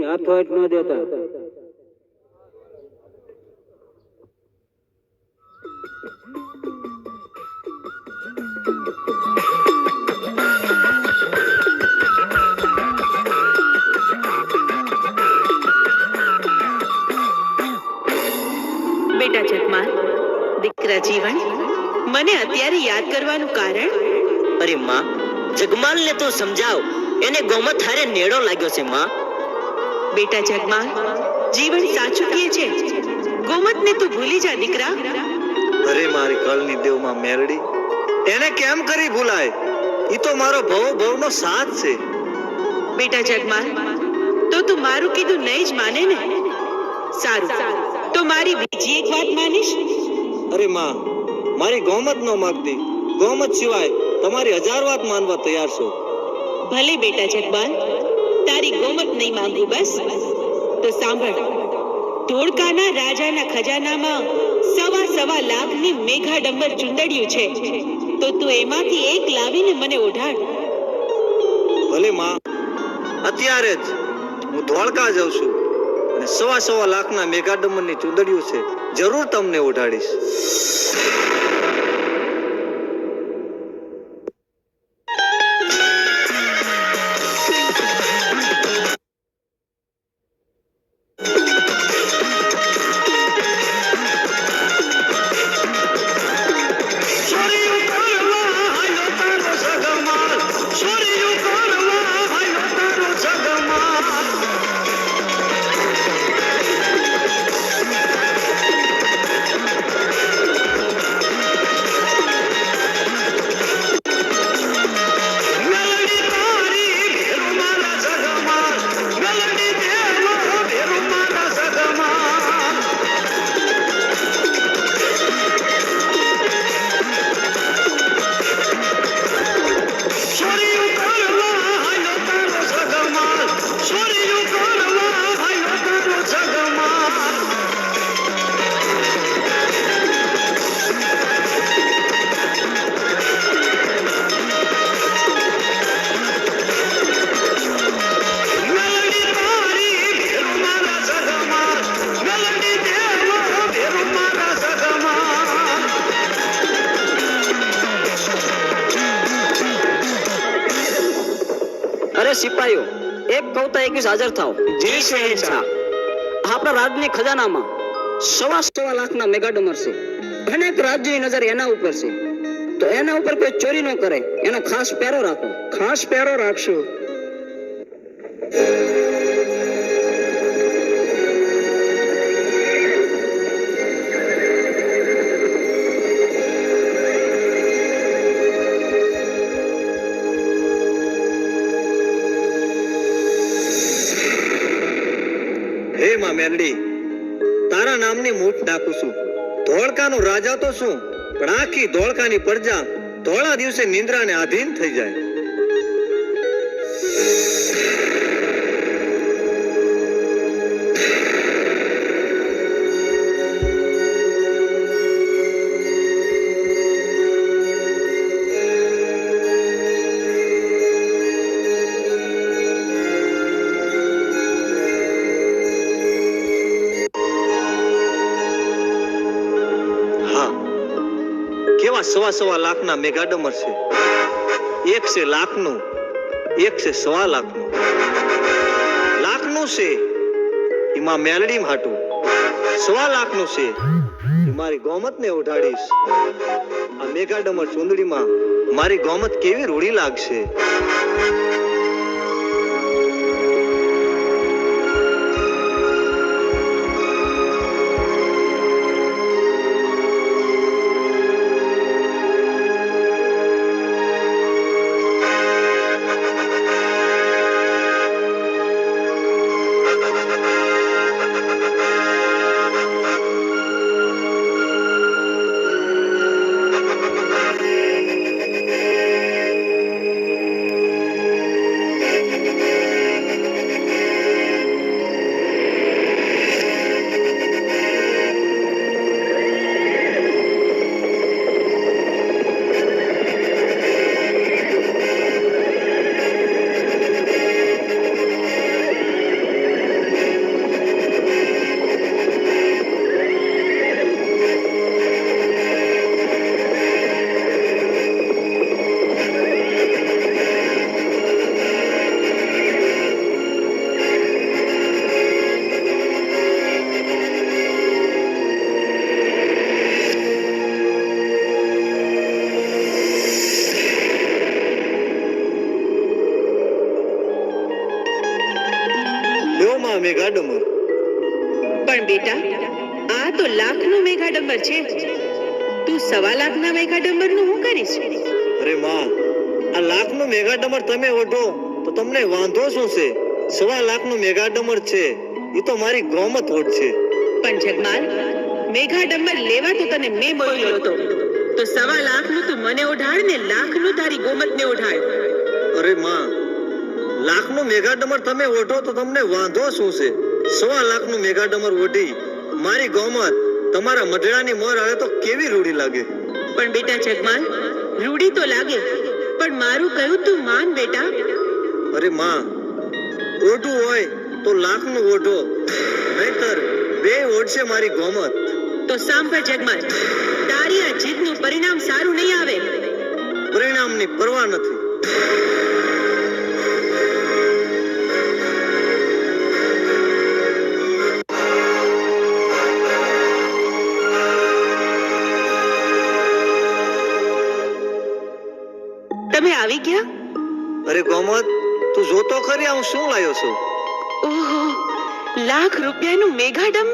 હાથો હાથ ન દેતા. બેટા જગમાલ, દીકરા જીવન, મને અત્યારે યાદ કરવાનું કારણ? અરે માં, જગમાલને તો સમજાવ, એને ગોમત હારે નેડો લાગ્યો છે માં. બેટા જગમાલ, જીવન સાચું કહે છે, ગોમતને તું ભૂલી જા દીકરા. અરે મારી કળની દેવમાં મેરડી, એને કેમ કરી ભૂલાય? ઈ તો મારો ભવનો સાથ છે. બેટા જગમાલ, તો તું મારું કીધું નહીં જ માને ને? સારું, તો મારી બીજી એક વાત માનીશ? અરે માં, મારી ગોમત નો માગતી, ગોમત સિવાય તમારી 1000 વાત માનવા તૈયાર છું. ભલે બેટા જગમાલ, તારી ગોમત નહીં માંગુ બસ. તો સાંભળ, ધોળકાના રાજાના ખજાનામાં 1.25 લાખની મેઘાડંબર ચુંદડિયું છે, તો તું એમાંથી એક લાવીને મને ઓઢાડ. ભલે માં, અત્યારે જ હું ધોળકા જાઉં છું અને 1.25 લાખના મેઘાડંબરની ચુંદડિયું છે, જરૂર તમને ઓઢાડીશ. સિપાહીઓ, એક કવતા 21 હાજર થાવ. જી શહેનશાહ. આપણા રાજની ખજાનામાં 1.25 લાખના મેઘાડંબર છે. અનેક રાજ્યની નજર એના ઉપર છે, તો એના ઉપર કોઈ ચોરી ન કરે એનો ખાસ પહેરો રાખો. ખાસ પહેરો રાખશું. હે માં મેરડી, તારા નામની મૂઠ નાખું છું. ધોળકાનો રાજા તો શું, પણ આખી ધોળકાની પ્રજા ધોળા દિવસે નિંદ્રાને આધીન થઈ જાય. કેવા 1.25 લાખના મેઘાડંબર છે. એક છે લાખનું, એક છે 1.25 લાખનું. લાખનું છે એમાં મેલડી માટું, 1.25 લાખનું છે એ મારી ગોમતને ઉઠાડીશ. આ મેઘાડંબર ચુંદડીમાં મારી ગોમત કેવી રૂડી લાગશે. લાખના મેઘાડમર. પણ બેટા આ તો લાખનું મેઘાડંબર છે. તું 1.25 લાખના મેઘાડંબરનું શું કરીશ? અરે માં, આ લાખનું મેઘાડમર તમે ઓઢો તો તમને વાંધો શું છે? 1.25 લાખનું મેઘાડમર છે એ તો મારી ગોમત ઓઢ છે. પણ જગમાલ, મેઘાડંબર લેવા તો તને મેં બોલ્યો હતો. તો 1.25 લાખનું તું મને ઓઢાડ ને લાખનું તારી ગોમતને ઓઢાડ. અરે માં, લાખનું મેઘાડમર તમે ઓઢો તો તમને વાંધો શું છે? 1.25 લાખનું મેઘાડમર ઓઢી મારી ગોમત તમારા મઢડાની મોર આવે તો કેવી રૂડી લાગે? પણ બેટા જગમાલ, રૂડી તો લાગે, પણ મારું કહ્યું તું માન બેટા. અરે માં, ઓઢું હોય તો લાખનું ઓઢો, નહીતર બે ઓઢશે મારી ગોમત. તો સાંભળ જગમાલ, તારી આ જીદનું પરિણામ સારું નહીં આવે. પરિણામની પરવા નથી. તમે આવી ગયા? અરે ગોમત, તું જોતો ખરી હું શું લાયો છું? ઓહો, લાખ રૂપિયાનું મેઘાડંબર.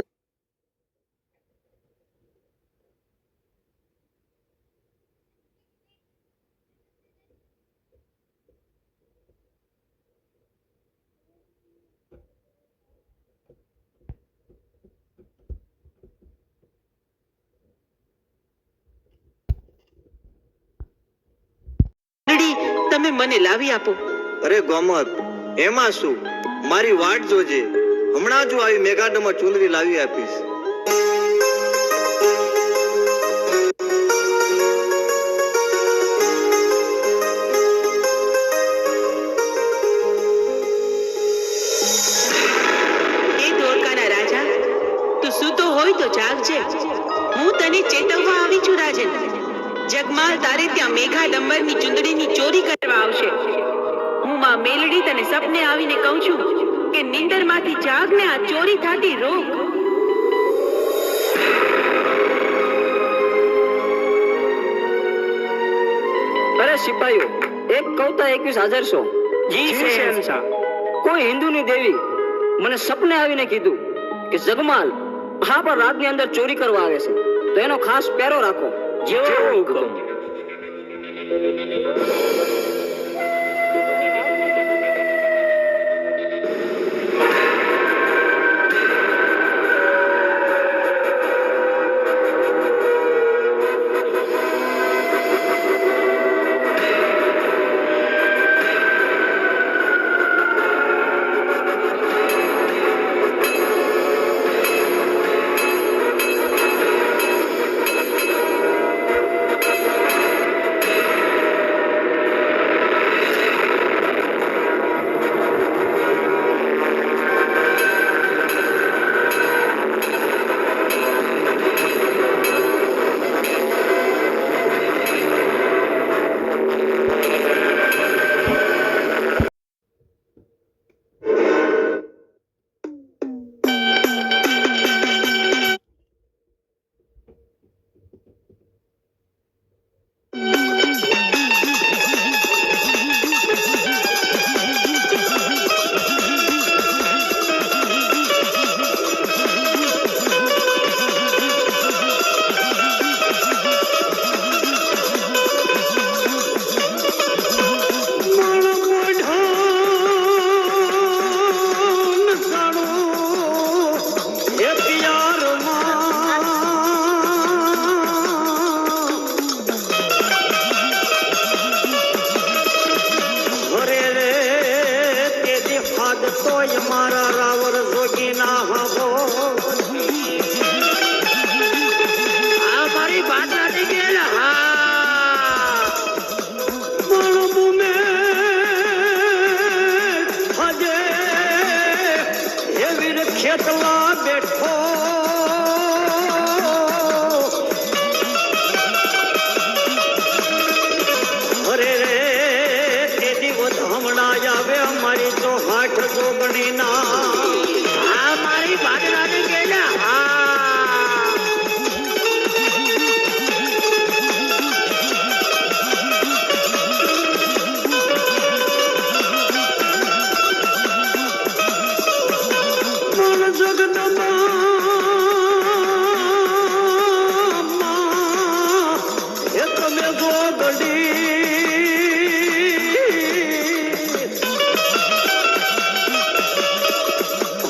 તમે મને લાવી આપો. અરે ગોમત, એમાં શું? મારી વાટ જોજે, હમણાં જ આવી મેઘાડમર ચુંદડી લાવી આપીશ. એ ધોળકાના રાજા, તું સૂતો હોય તો જાગજે. હું તને ચેતવવા આવી છું રાજન. જગમાલ તારે ત્યાં મેઘાડંબરની ચુંદડીની ચોરી કરવા આવશે. હું માં મેલડી તને સપને આવીને કહું છું કે નિંદરમાંથી જાગને આ ચોરી થાતી રોક. અરે સિપાહીઓ, એક કવતા 21,000 જી શહેનશાહ. કોઈ હિન્દુની દેવી મને સપને આવીને કીધું કે જગમાલ આપણા રાજની અંદર ચોરી કરવા આવે છે, તો એનો ખાસ પહેરો રાખો. જેવો હુકમ.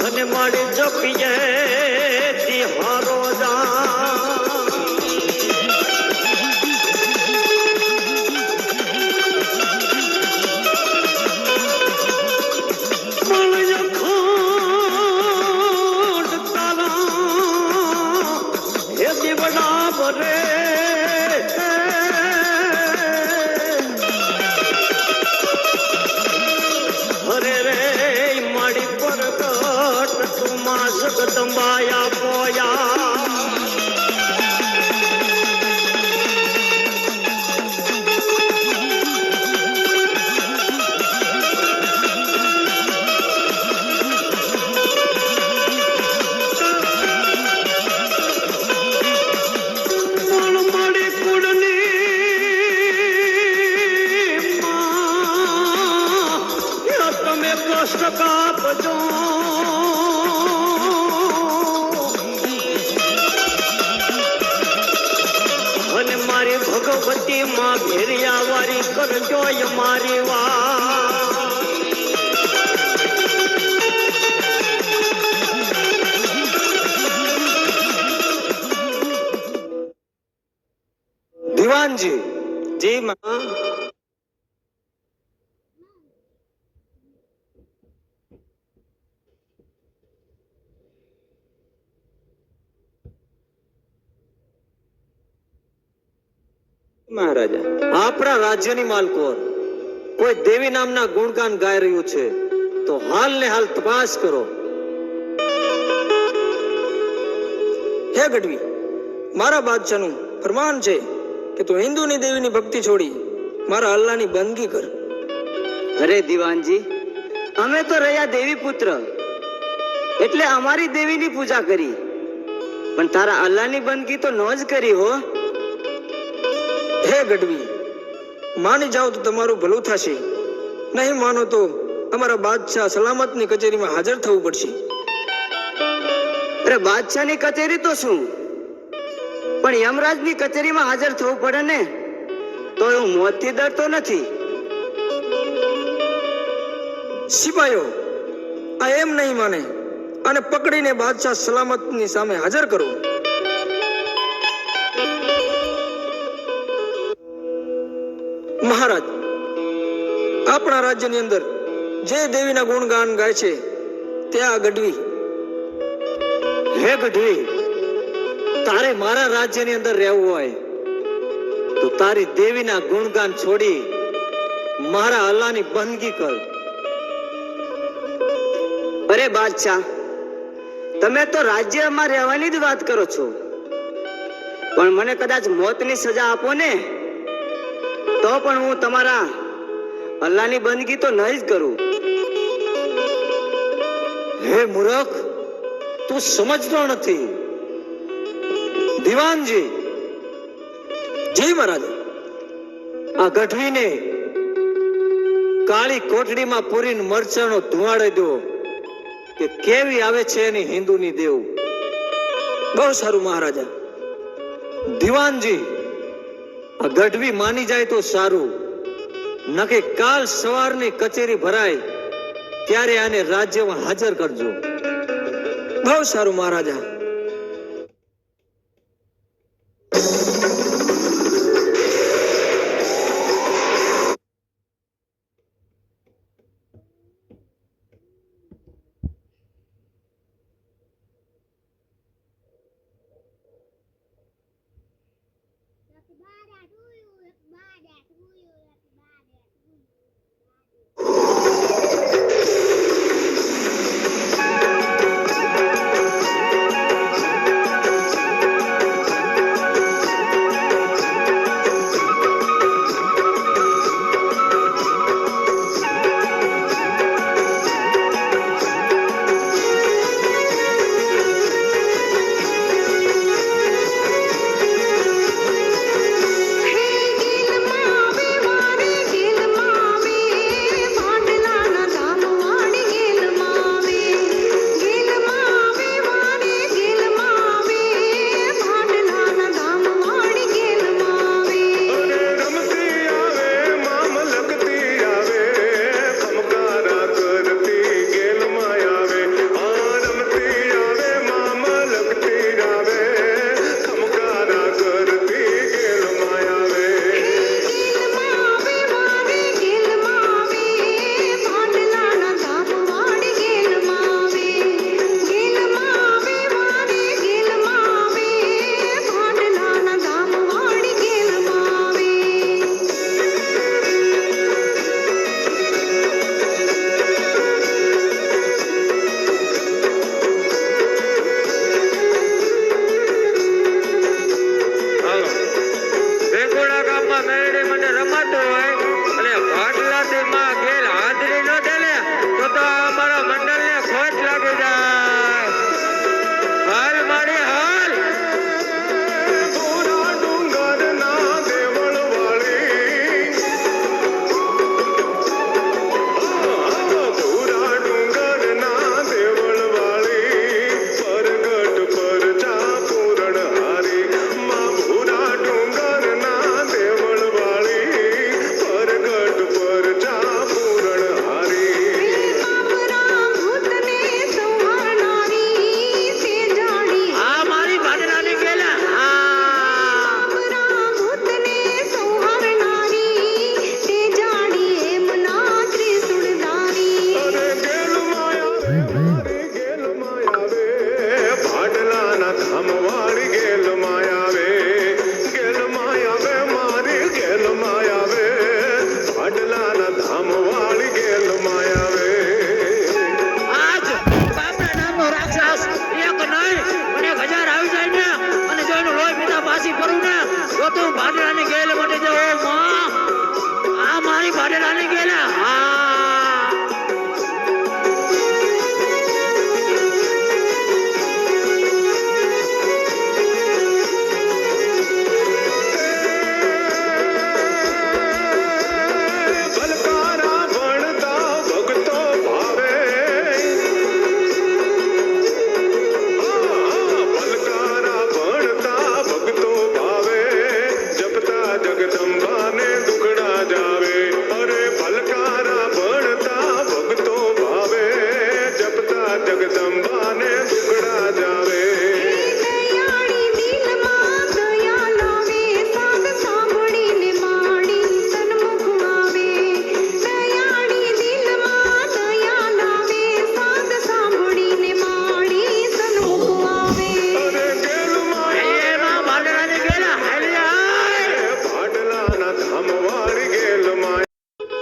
અને મારી જપીએ તિહારો જગદંબાયા પોયા કષ્ટ કાપજો અને મારી ભગવતી માં ભેરિયા વારી કરજો મારી વાત દીવાનજી જી માં મહારાજા આપણા રાજ્યની માલકોર કોઈ દેવી નામના ગુણગાન ગાઈ રહ્યું છે તો હાલ ને હાલ તપાસ કરો. હે ગઢવી, મારા બાદશાહનું ફરમાન છે કે તું હિન્દુની દેવીની ભક્તિ છોડી મારા અલ્લાહની બંદગી કર. અરે દીવાનજી, અમે તો રહ્યા દેવી પુત્ર એટલે અમારી દેવીની પૂજા કરી, પણ તારા અલ્લાહની બંદગી તો ન જ કરી હો. હે ગઢવી, માની જાઓ તો તમારું ભલું થશે, નહીં માનો તો અમારા બાદશાહ સલામતની કચેરીમાં હાજર થવું પડશે. અરે બાદશાહની કચેરી તો શું, પણ યમરાજની કચેરીમાં હાજર થવું પડે ને, તો હું મોતથી ડરતો નથી. સિપાહીઓ આ એમ નહીં માને અને પકડીને બાદશાહ સલામતની સામે હાજર કરો. મહારાજ, આપણા રાજ્યની અંદર જે દેવીના ગુણગાન ગાય છે તે આ ગઢવી. હે ગઢવી, તારે મારા રાજ્યની અંદર રહેવું હોય તો તારી દેવીના ગુણગાન છોડી મારા અલ્લાહની બંદગી કર. અરે બાદશાહ, તમે તો રાજ્યમાં રહેવાની જ વાત કરો છો, પણ મને કદાચ મોતની સજા આપો ને તો પણ હું તમારા અલ્લાહની બંદગી તો નહીં જ કરું. હે મૂર્ખ, તું સમજતો નથી. દીવાનજી જી મહારાજ. આ ગઢવીને કાળી કોટડીમાં પૂરીને મરચાનો ધુવાડી દો કે કેવી આવે છે એની હિન્દુની દેવ. બહુ સારું મહારાજા. દીવાનજી, આ ગઢવી માની જાય તો સારું, નકે કાલ સવારની કચેરી ભરાય ત્યારે આને રાજ્યમાં હાજર કરજો. બહુ સારું મહારાજા. તું ભાડરાની ગેલ માટે જાઓ માં આ મારી ભાડરાની ગેલ હા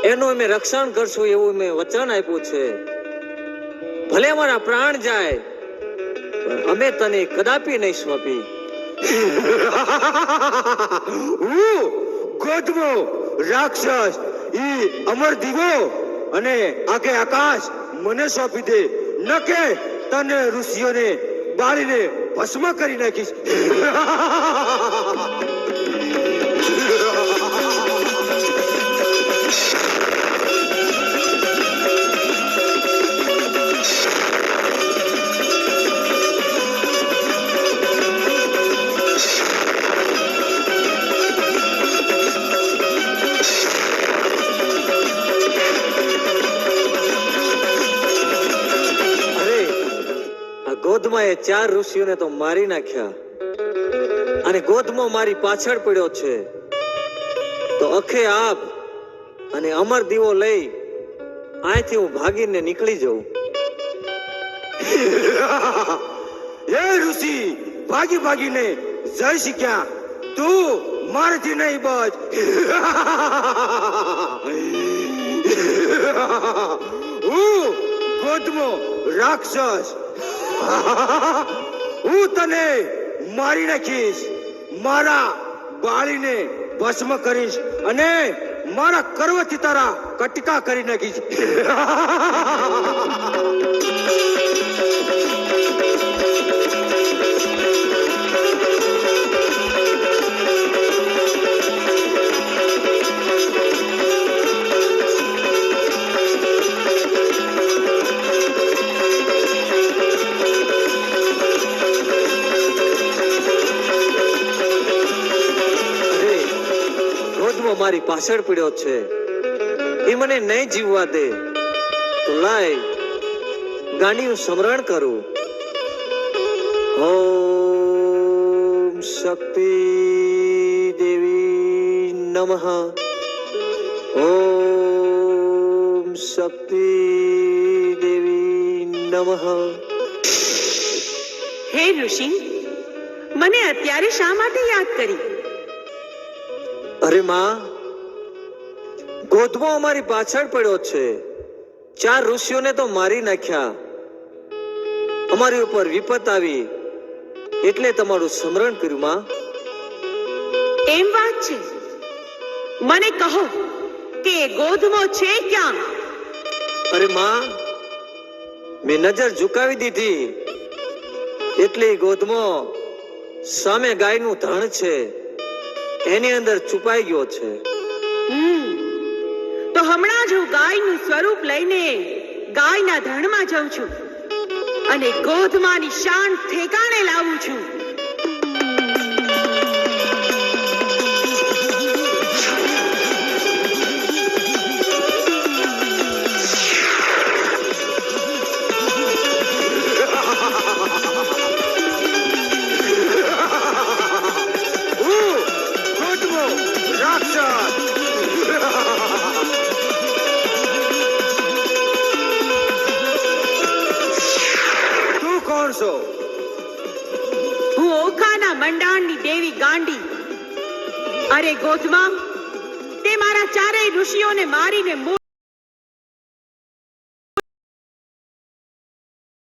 એનું અમે રક્ષણ કરશું એવું મેં વચન આપ્યું છે. ભલે અમારા પ્રાણ જાય પણ અમે તને કદાપી નહીં સોંપી. ગોધમો રાક્ષસ ઈ અમર દીવો અને આખે આકાશ મને સોંપી દે, ન કે તને ઋષિઓને બાળીને ભસ્મ કરી નાખીશ. ગોધમાએ 4 ઋષિઓને તો મારી નાખ્યા અને ગોધમો મારી પાછળ પડ્યો છે. તો અખે આપ અને અમર દીવો લઈ અહીંથી હું ભાગીને નીકળી જાઉં. એ ઋષિ ભાગી ભાગીને જઈ શીખ્યા, તું મારાથી નહીં બચ. હું ગોધમો રાક્ષસ હું તને મારી નાખીશ, મારા બાળીને ભસ્મ કરીશ અને મારા કર્વથી તારા કટકા કરી નાખીશ. મારી પાછળ પડ્યો છે, એ મને નહીં જીવવા દે. તો લાય ગાંડીનું સ્મરણ કરું. ઓમ શક્તિ દેવી નમઃ. ઓમ શક્તિ દેવી નમઃ. હે ઋષિ, મને અત્યારે શા માટે યાદ કરી? અરે માં, ગોધમો અમારી પાછળ પડ્યો છે. 4 ઋષિઓને તો મારી નાખ્યા. અમારી ઉપર વિપત આવી એટલે તમારું સ્મરણ કર્યું માં. એમ વાત છે? મને કહો કે ગોધમો છે ક્યાં? અરે માં, મેં નજર ઝુકાવી દીધી એટલે ગોધમો સામે ગાયનું ધણ છે એની અંદર છુપાઈ ગયો છે. તો હમણાં જ હું ગાયનું સ્વરૂપ લઈને ગાયના ધણમાં જાઉં છું અને ગોધમાની શાન ઠેકાણે લાવું છું. હું ઓખાના મંડાણની દેવી ગાંડી. અરે ગોધમા, તે મારા 4 ઋષિઓને મારીને